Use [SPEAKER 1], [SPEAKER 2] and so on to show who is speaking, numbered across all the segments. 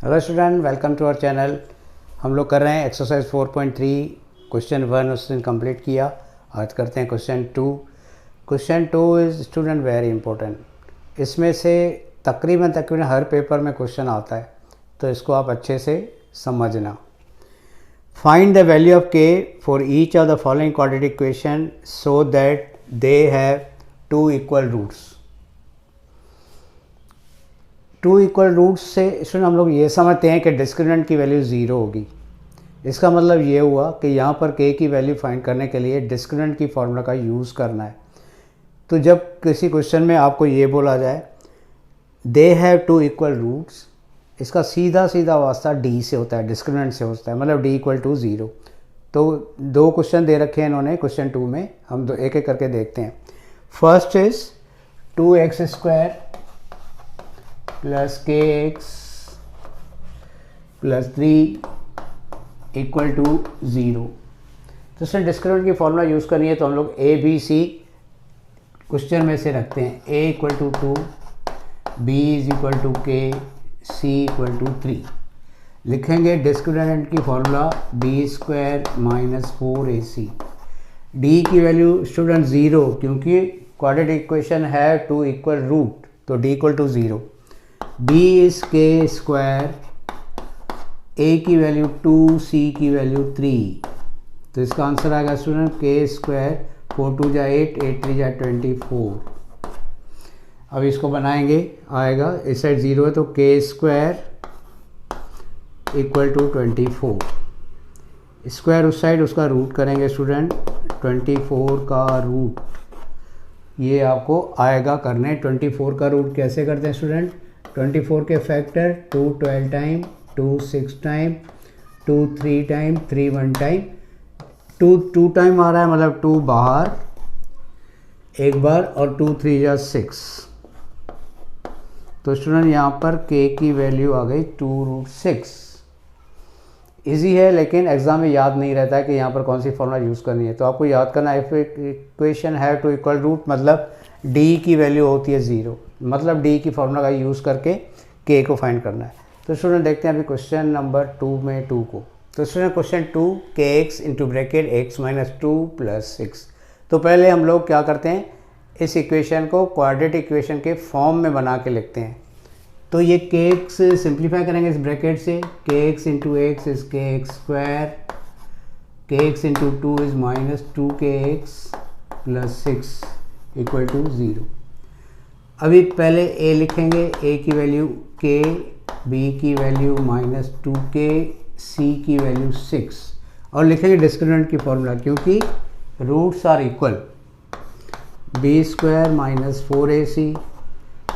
[SPEAKER 1] Hello student, welcome to our channel. हम लोग कर रहे हैं एक्सरसाइज 4.3। क्वेश्चन 1 उस दिन कंप्लीट किया। आज करते हैं question 2। Question 2 is student very important. इसमें से तकरीबन हर पेपर में क्वेश्चन आता है, तो इसको आप अच्छे से समझना। Find the value of k for each of the following quadratic equation so that they have two equal roots. Two equal roots से स्टूडेंट हम लोग ये समझते हैं कि डिस्क्रिमिनेंट की वैल्यू ज़ीरो होगी। इसका मतलब ये हुआ कि यहाँ पर के की वैल्यू फाइंड करने के लिए डिस्क्रिमिनेंट की फॉर्मूला का यूज़ करना है। तो जब किसी क्वेश्चन में आपको ये बोला जाए they have two equal roots, इसका सीधा सीधा वास्ता डी से होता है, डिस्क्रिमिनेंट से होता है, मतलब डी इक्वल टू ज़ीरो। तो दो क्वेश्चन दे रखे हैं इन्होंने क्वेश्चन 2 में, हम दो एक एक करके देखते हैं। First is 2x² plus k x plus 3 equal to zero. तो इसमें डिस्क्रिमिनेंट की फॉर्मूला यूज़ करनी है, तो हम लोग ए बी सी क्वेश्चन में से रखते हैं। A equal to 2, B is equal to K, C equal to 3। लिखेंगे डिस्क्रिमिनेंट की formula b² minus 4ac। D की वैल्यू स्टूडेंट ज़ीरो, क्योंकि क्वाड्रेटिक इक्वेशन है टू इक्वल रूट, तो D equal to zero. B is के², A की value 2, सी की value 3। तो इसका आंसर आएगा स्टूडेंट k², 4 2 जा 8, 8 3 जा 24। अब इसको बनाएंगे, आएगा इस साइड ज़ीरो है तो k² इक्वल टू 24। स्क्वायर उस साइड, उसका रूट करेंगे स्टूडेंट, 24 का रूट ये आपको आएगा करने। 24 का रूट कैसे करते हैं स्टूडेंट? 24 के factor 2 12 time, 2 6 time, 2 3 time, 3 1 time. 2 time आ रहा है, मतलब 2 बाहर एक बार, और 2 3 या 6। तो स्टूडेंट यहाँ पर k की वैल्यू आ गई 2√6। इजी है, लेकिन एग्जाम में याद नहीं रहता है कि यहाँ पर कौन सी फॉर्मूला यूज़ करनी है। तो आपको याद करना है, इक्वेशन है टू इक्वल रूट, मतलब d की वैल्यू होती है ज़ीरो, मतलब d की फॉर्मूला का यूज़ करके k को फाइंड करना है। तो स्टूडेंट देखते हैं अभी क्वेश्चन नंबर 2 में 2 को। तो student question 2, kx into bracket x minus 2 plus 6। तो पहले हम लोग क्या करते हैं, इस इक्वेशन को क्वाड्रेटिक इक्वेशन के फॉर्म में बना के लिखते हैं। तो ये kx सिंप्लीफाई करेंगे इस ब्रैकेट से, kx into x is kx², kx into 2 is minus 2kx plus 6 equal to 0। अभी पहले a लिखेंगे, a की वैल्यू k, b की वैल्यू माइनस 2k, c की वैल्यू 6, और लिखेंगे डिस्क्रिमिनेंट की फॉर्मूला, क्योंकि roots are equal. b² minus 4ac,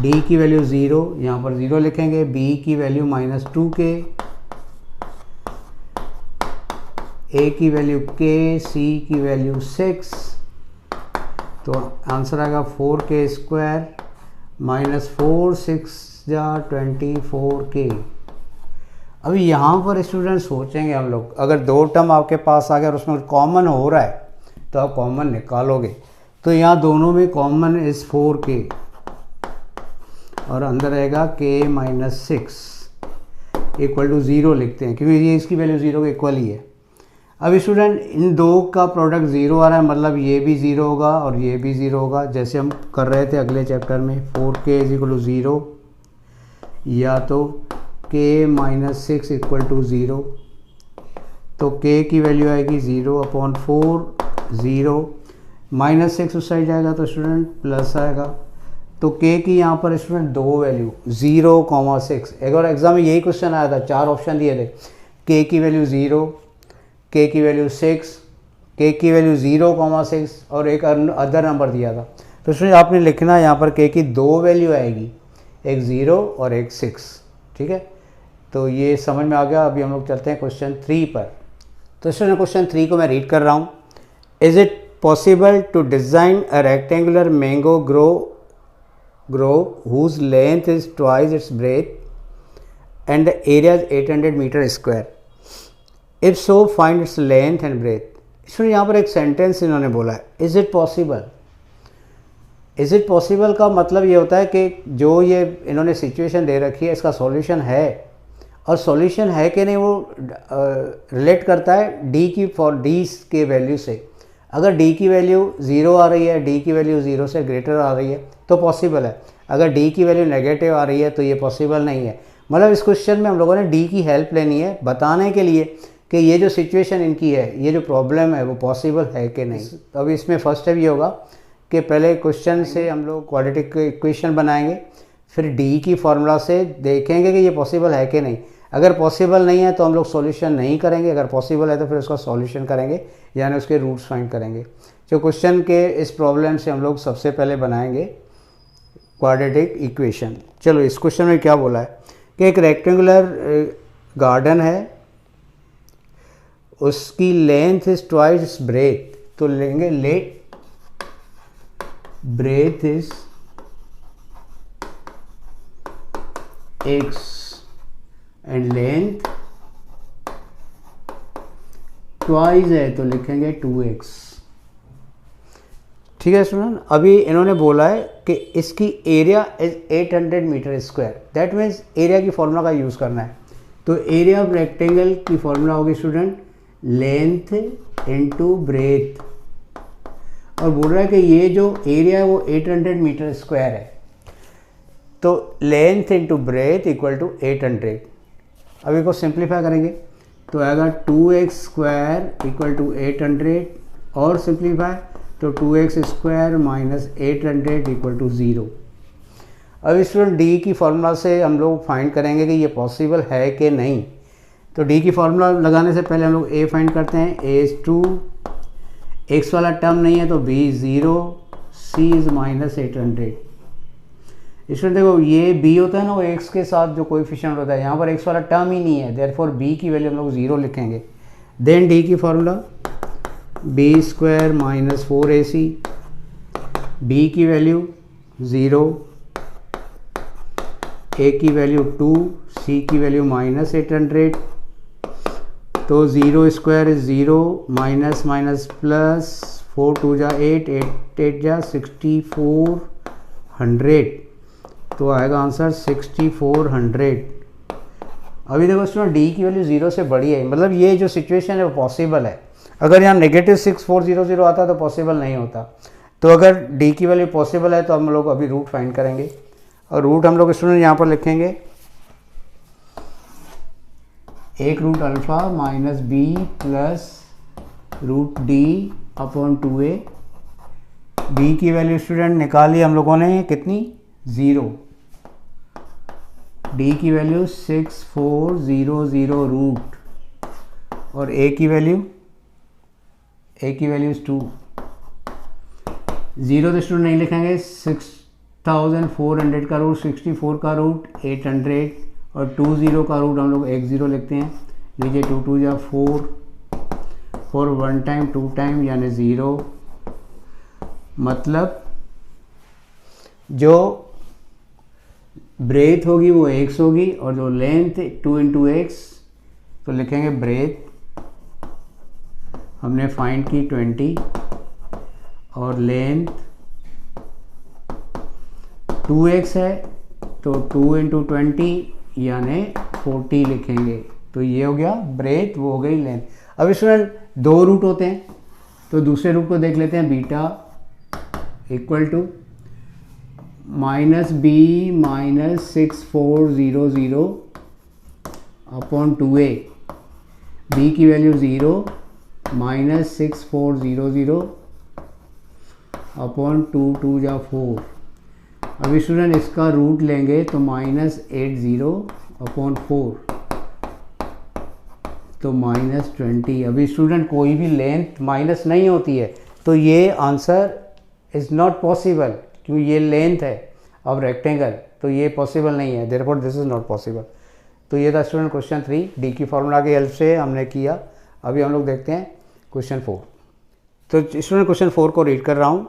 [SPEAKER 1] d की वैल्यू 0, यहाँ पर 0 लिखेंगे, b की वैल्यू माइनस 2k, a की वैल्यू k, c की वैल्यू 6। तो आंसर आएगा 4k² माइनस 4 6 जा 24k। अभी यहाँ पर स्टूडेंट सोचेंगे हम लोग, अगर दो टर्म आपके पास आ गया और उसमें कॉमन हो रहा है तो आप कॉमन निकालोगे। तो यहाँ दोनों में कॉमन इज 4k, और अंदर रहेगा k माइनस 6 इक्वल टू 0 लिखते हैं, क्योंकि ये इसकी वैल्यू 0 के इक्वल ही है। अब स्टूडेंट इन दो का प्रोडक्ट 0 आ रहा है, मतलब ये भी 0 होगा और ये भी 0 होगा, जैसे हम कर रहे थे अगले चैप्टर में। 4k इज इक्वल टू 0, या तो k माइनस 6 इक्वल टू 0। तो k की वैल्यू आएगी 0/4, 0 माइनस 6 उस साइड जाएगा तो स्टूडेंट प्लस आएगा। तो k की यहाँ पर स्टूडेंट दो वैल्यू 0,6। एक और एग्जाम में यही क्वेश्चन आया था, 4 ऑप्शन दिए थे, k की वैल्यू 0, k की वैल्यू 6, k की वैल्यू 0,6 और एक अदर नंबर दिया था। तो स्टूडेंट आपने लिखना यहाँ पर k की दो वैल्यू आएगी, एक 0 और एक 6। ठीक है, तो ये समझ में आ गया। अभी हम लोग चलते हैं क्वेश्चन 3 पर। तो स्टूडेंट क्वेश्चन 3 को मैं रीड कर रहा हूँ। Is it possible to design a rectangular mango grove whose length is twice its breadth and the area is 800 meter square? If so, find its length and breadth. इसमें यहाँ पर एक sentence इन्होंने बोला है, is it possible. Is it possible का मतलब ये होता है कि जो ये इन्होंने सिचुएशन दे रखी है इसका सॉल्यूशन है, और सॉल्यूशन है कि नहीं वो रिलेट करता है डी की फॉर डी के वैल्यू से। अगर डी की वैल्यू 0 आ रही है, डी की वैल्यू 0 से ग्रेटर आ रही है तो पॉसिबल है। अगर डी की वैल्यू नेगेटिव आ रही है तो ये पॉसिबल नहीं है। मतलब इस क्वेश्चन में हम लोगों ने डी की हेल्प लेनी है बताने के लिए कि ये जो सिचुएशन इनकी है, ये जो प्रॉब्लम है वो पॉसिबल है कि नहीं। तो अभी इसमें फर्स्ट स्टेप ये होगा कि पहले क्वेश्चन से हम लोग क्वाड्रेटिक इक्वेशन बनाएंगे, फिर डी की फार्मूला से देखेंगे कि ये पॉसिबल है कि नहीं। अगर पॉसिबल नहीं है तो हम लोग सॉल्यूशन नहीं करेंगे, अगर पॉसिबल है तो फिर उसका सॉल्यूशन करेंगे, यानी उसके रूट्स फाइंड करेंगे। जो क्वेश्चन के इस प्रॉब्लम से हम लोग सबसे पहले बनाएंगे क्वाड्रेटिक इक्वेशन। चलो इस क्वेश्चन में क्या बोला है कि एक रेक्टेंगुलर गार्डन है, उसकी लेंथ इज ट्वाइस ब्रेथ, तो लेंगे let breadth is x and length twice है तो लिखेंगे 2x। ठीक है स्टूडेंट, अभी इन्होंने बोला है कि इसकी area is 800 metre square, that means area की फॉर्मूला का यूज़ करना है। तो एरिया ऑफ रेक्टेंगल की फॉर्मूला होगी स्टूडेंट लेंथ इनटू ब्रेथ, और बोल रहा है कि ये जो एरिया है वो 800 मीटर स्क्वायर है, तो length into breadth equal to 800। अब इसको सिंप्लीफाई करेंगे तो आएगा 2x स्क्वायर इक्वल टू 800, और सिंप्लीफाई तो 2x square minus 800 equal to 0। अब इस डी की फार्मूला से हम लोग फाइंड करेंगे कि ये पॉसिबल है कि नहीं। तो डी की फार्मूला लगाने से पहले हम लोग ए फाइंड करते हैं, ए इज 2, एक्स वाला टर्म नहीं है तो बी 0, सी इज माइनस 800। इसमें देखो ये बी होता है ना, वो एक्स के साथ जो कोएफिशिएंट होता है, यहाँ पर एक्स वाला टर्म ही नहीं है, देयरफॉर बी की वैल्यू हम लोग 0 लिखेंगे। देन डी की formula B square minus 4ac, B की वैल्यू 0, ए की वैल्यू 2, सी की वैल्यू माइनस 800, तो 0 square is 0, minus minus plus, 4 2 जा 8, 8 8 जा 6400, तो आएगा आंसर 6400। अभी देखो स्टूडेंट डी की वैल्यू 0 से बड़ी है, मतलब ये जो सिचुएशन है वो पॉसिबल है। अगर यहाँ नेगेटिव 6400 आता तो पॉसिबल नहीं होता। तो अगर डी की वैल्यू पॉसिबल है तो हम लोग अभी रूट फाइंड करेंगे, और रूट हम लोग स्टूडेंट यहाँ पर लिखेंगे एक root alpha minus B plus root D upon 2a। B की वैल्यू स्टूडेंट निकाली हम लोगों ने कितनी 0, डी की वैल्यू 6400 रूट, और ए की वैल्यू 2। 0 तो स्टूडेंट नहीं लिखेंगे, 6400 का रूट 64 का रूट 800, और 20 का रूट हम लोग 10 लिखते हैं। लीजिए 2 2 या 4, 4 1 टाइम 2 टाइम यानी 0, मतलब जो ब्रेथ होगी वो x होगी, और जो लेंथ 2 इंटू एक्स, तो लिखेंगे ब्रेथ हमने फाइंड की 20, और लेंथ 2x है तो 2 इंटू 20 यानी 40 लिखेंगे। तो ये हो गया ब्रेथ, वो हो गई लेंथ। अब इसमें 2 रूट होते हैं, तो दूसरे रूट को देख लेते हैं। Beta equal to minus B minus 6400 upon 2a, B की वैल्यू 0 माइनस 6400 अपॉन 2 2 जा 4। अभी स्टूडेंट इसका रूट लेंगे तो माइनस 80 अपॉन 4, तो माइनस 20। अभी स्टूडेंट कोई भी लेंथ माइनस नहीं होती है, तो ये आंसर इज़ नॉट पॉसिबल, क्योंकि ये लेंथ है ऑफ रेक्टेंगल, तो ये पॉसिबल नहीं है, therefore this is not possible. तो ये था स्टूडेंट क्वेश्चन 3, डी की फार्मूला की हेल्प से हमने किया। अभी हम लोग देखते हैं क्वेश्चन 4। तो स्टूडेंट क्वेश्चन 4 को रीड कर रहा हूँ।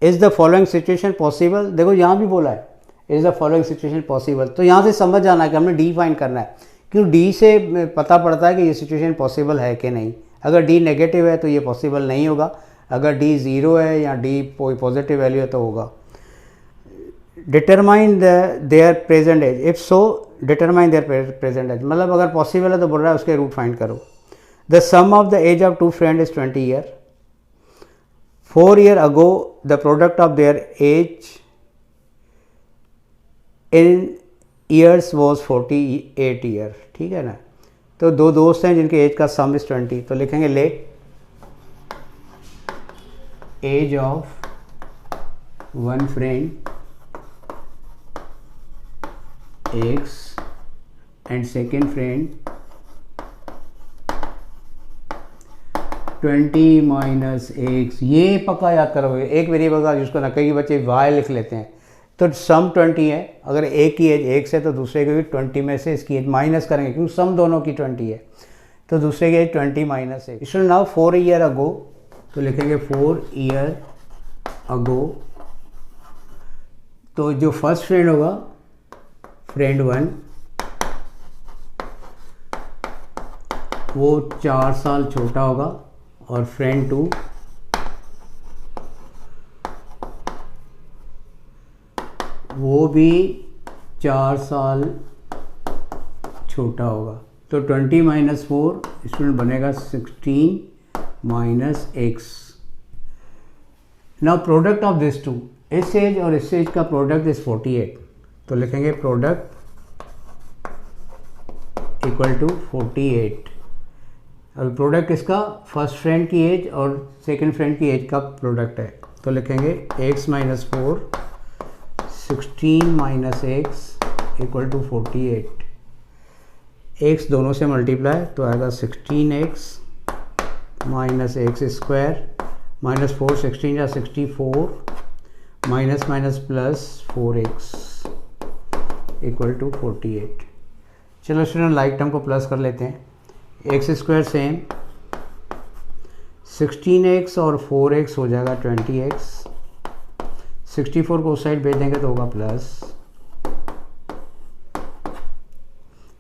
[SPEAKER 1] Is the following situation possible, देखो यहाँ भी बोला है is the following situation possible, तो यहाँ से समझ जाना है कि हमने डी फाइंड करना है, क्यों डी से पता पड़ता है कि ये सिचुएशन पॉसिबल है कि नहीं। अगर डी नेगेटिव है तो ये पॉसिबल नहीं होगा, अगर डी 0 है या डी कोई पॉजिटिव वैल्यू है तो होगा। Determine their present age, if so determine their present age, मतलब अगर पॉसिबल है तो बोल रहा है उसके रूट फाइंड करो। The sum of the age of two friend is 20 year. 4 years ago the product of their age in years was 48 year. ठीक है ना, तो दो दोस्त हैं जिनके एज का सम इज 20, तो लिखेंगे let age of one friend x and second friend 20 minus x। ये पक्का याद करोगे, एक वेरिएबल का जिसको ना कई बच्चे y लिख लेते हैं, तो सम 20 है, अगर एक की एज x है तो दूसरे की भी 20 में से इसकी एज माइनस करेंगे क्योंकि सम दोनों की 20 है, तो दूसरे की एज 20 माइनस है। इसलिए नाउ 4 years अगो, तो लिखेंगे 4 years अगो, तो जो फर्स्ट फ्रेंड होगा फ्रेंड 1 वो 4 साल छोटा होगा, और फ्रेंड 2 वो भी 4 साल छोटा होगा। तो 20 माइनस 4 स्टूडेंट बनेगा 16 minus x। Now product of this two, इस एज और इस एज का प्रोडक्ट इज 48, तो लिखेंगे प्रोडक्ट इक्वल टू 48। अब प्रोडक्ट इसका फर्स्ट फ्रेंड की एज और सेकंड फ्रेंड की एज का प्रोडक्ट है, तो लिखेंगे x minus 4 16 minus x equal to 48। x दोनों से मल्टीप्लाई तो आएगा 16x minus x square minus 4 16 या 64 minus minus plus 4x equal to 48। चलो स्टूडेंट लाइक टर्म को प्लस कर लेते हैं, एक्स स्क्वायर सेम 16x और 4x हो जाएगा 20x, 64 को उस साइड भेज देंगे तो होगा प्लस।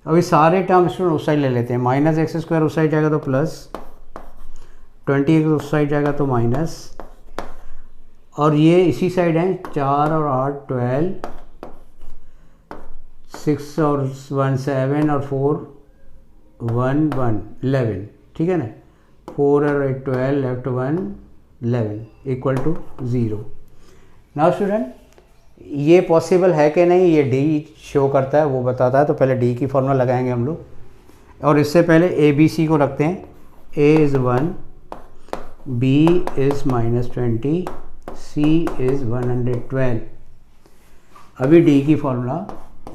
[SPEAKER 1] अभी सारे टर्म स्टूडेंट उस साइड ले लेते हैं, माइनस एक्स स्क्वायर उस साइड जाएगा तो प्लस, 20x उस साइड जाएगा तो माइनस, और ये इसी साइड है 4 और 8 12, 6 और 1 7 और 4 1 1 11, ठीक है ना, 4 और 8 12 left 1 11 equal to 0। Now student ये पॉसिबल है कि नहीं, ये डी शो करता है वो बताता है, तो पहले डी की फॉर्मूला लगाएंगे हम लोग, और इससे पहले ए बी सी को रखते हैं, A is 1 B is minus 20 C is 112। अभी डी की formula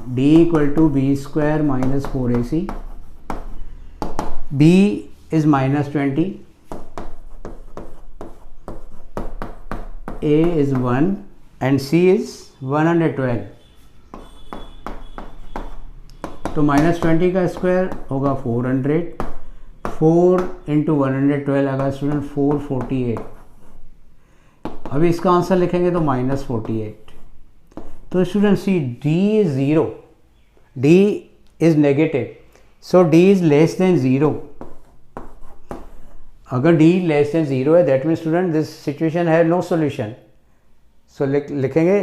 [SPEAKER 1] D equal to B square minus 4ac, B is minus 20, A is 1 and C is 112, तो माइनस 20 का स्क्वायर होगा 400, 4 इंटू 112 आएगा स्टूडेंट 448। अभी इसका आंसर लिखेंगे तो माइनस 48। तो student see D is 0, D is negative, so D is less than 0। अगर डी लेस देन 0 है that mean student this situation है नो सोल्यूशन, सो लिखेंगे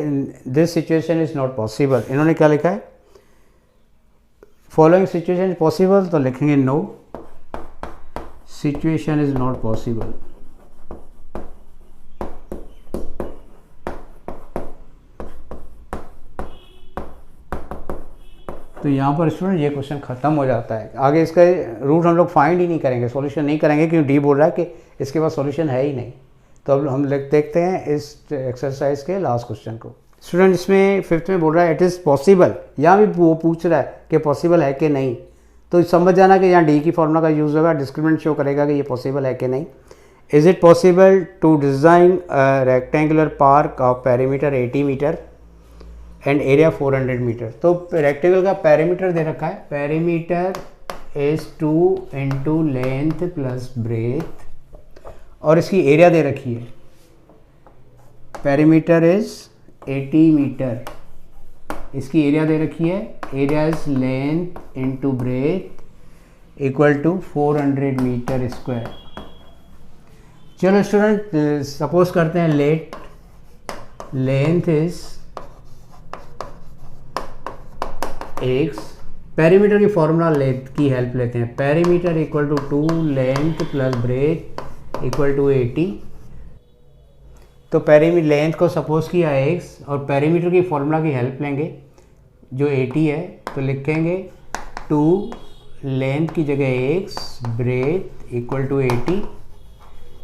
[SPEAKER 1] this situation is not possible. इन्होंने क्या लिखा है, फॉलोइंग सिचुएशन पॉसिबल, तो लिखेंगे no situation is not possible. तो यहाँ पर स्टूडेंट ये क्वेश्चन खत्म हो जाता है, आगे इसका रूट हम लोग फाइंड ही नहीं करेंगे, सॉल्यूशन नहीं करेंगे क्योंकि डी बोल रहा है कि इसके पास सॉल्यूशन है ही नहीं। तो अब हम देखते हैं इस एक्सरसाइज के लास्ट क्वेश्चन को। स्टूडेंट इसमें 5th में बोल रहा है इट इज़ पॉसिबल, यहाँ भी वो पूछ रहा है कि पॉसिबल है कि नहीं, तो समझ जाना कि यहाँ डी की फॉर्मूला का यूज़ होगा, डिस्क्रिमिनेंट शो करेगा कि ये पॉसिबल है कि नहीं। Is it possible to design rectangular park of perimeter 80 metre and area 400 metre. तो रेक्टेंगल का पेरीमीटर दे रखा है, perimeter is 2 into length plus breadth, और इसकी एरिया दे रखी है, पेरीमीटर इज 80 मीटर, इसकी एरिया दे रखी है, area is length into breadth equal to 400 metre square. चलो स्टूडेंट सपोज करते हैं let length is x perimeter की फॉर्मूला की हेल्प लेते हैं। Perimeter equal to 2 length plus breadth equal to 80। तो लेंथ को सपोज किया x और पेरीमीटर की फॉर्मूला की हेल्प लेंगे जो 80 है, तो लिखेंगे 2 लेंथ की जगह x ब्रेथ इक्वल टू 80।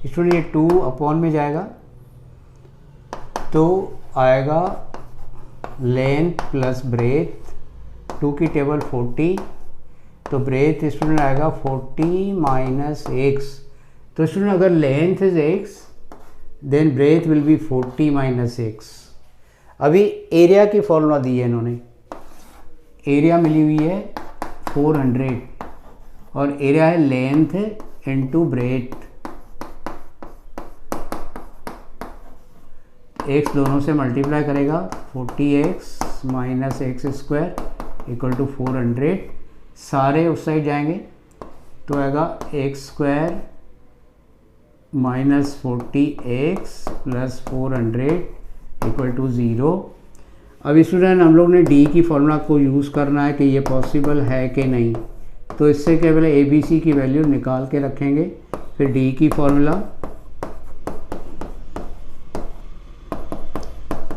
[SPEAKER 1] इसमें ये 2 अपॉन में जाएगा तो आएगा लेंथ प्लस ब्रेथ, 2 की टेबल 40, तो ब्रेथ स्टूडेंट आएगा 40 माइनस x। तो स्टूडेंट अगर length is x then breadth will be 40 minus x। अभी एरिया की फॉर्मूला दी है इन्होंने, एरिया मिली हुई है 400 और एरिया है लेंथ इनटू ब्रेथ। x दोनों से मल्टीप्लाई करेगा 40x minus x square equal to 400। सारे उस साइड जाएंगे तो आएगा x square minus 40x plus 400 equal to 0। अब स्टूडेंट हम लोग ने डी की फॉर्मूला को यूज़ करना है कि ये पॉसिबल है कि नहीं। तो इससे क्या पहले ए बी सी की वैल्यू निकाल के रखेंगे, फिर डी की formula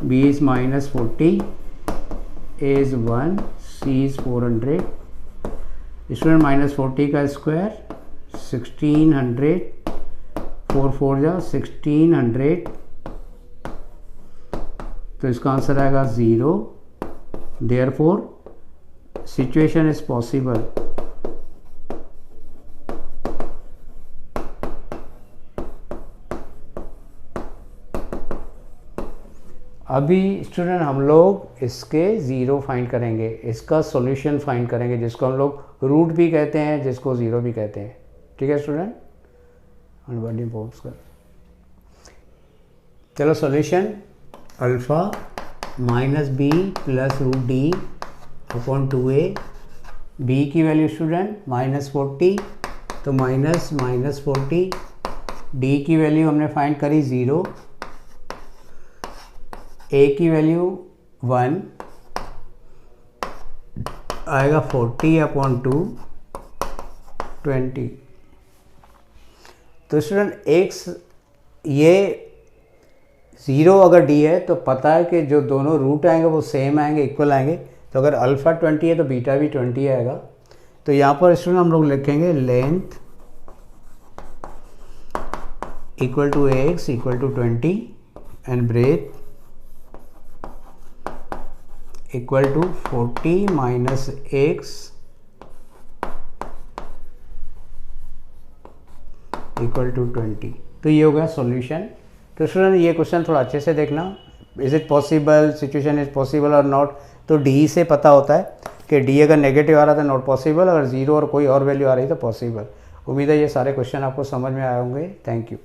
[SPEAKER 1] b is minus 40, a is 1, c is 400। Student minus 40 का स्क्वायर 1600, 4 4 जा 1600, तो इसका आंसर आएगा 0। Therefore situation is possible. अभी स्टूडेंट हम लोग इसके ज़ीरो फाइंड करेंगे, इसका सॉल्यूशन फाइंड करेंगे, जिसको हम लोग रूट भी कहते हैं, जिसको ज़ीरो भी कहते हैं। ठीक है स्टूडेंट, चलो solution alpha minus B plus root D upon 2a। B की वैल्यू स्टूडेंट माइनस 40, तो माइनस 40। डी की वैल्यू हमने फाइंड करी 0, a की वैल्यू 1 आएगा 40 अपॉन 2 20। तो स्टूडेंट x ये 0 अगर d है तो पता है कि जो दोनों रूट आएंगे वो सेम आएंगे, इक्वल आएंगे। तो अगर अल्फ़ा 20 है तो बीटा भी 20 आएगा। तो यहाँ पर स्टूडेंट हम लोग लिखेंगे length equal to x equal to 20 and breadth equal to 40 minus x equal to 20। तो ये हो गया सॉल्यूशन। तो स्टूडेंट ये क्वेश्चन थोड़ा अच्छे से देखना, is it possible, situation is possible और नॉट। तो डी से पता होता है कि डी अगर नेगेटिव आ रहा था नॉट पॉसिबल, अगर जीरो और कोई और वैल्यू आ रही तो पॉसिबल। उम्मीद है ये सारे क्वेश्चन आपको समझ में आए होंगे। Thank you.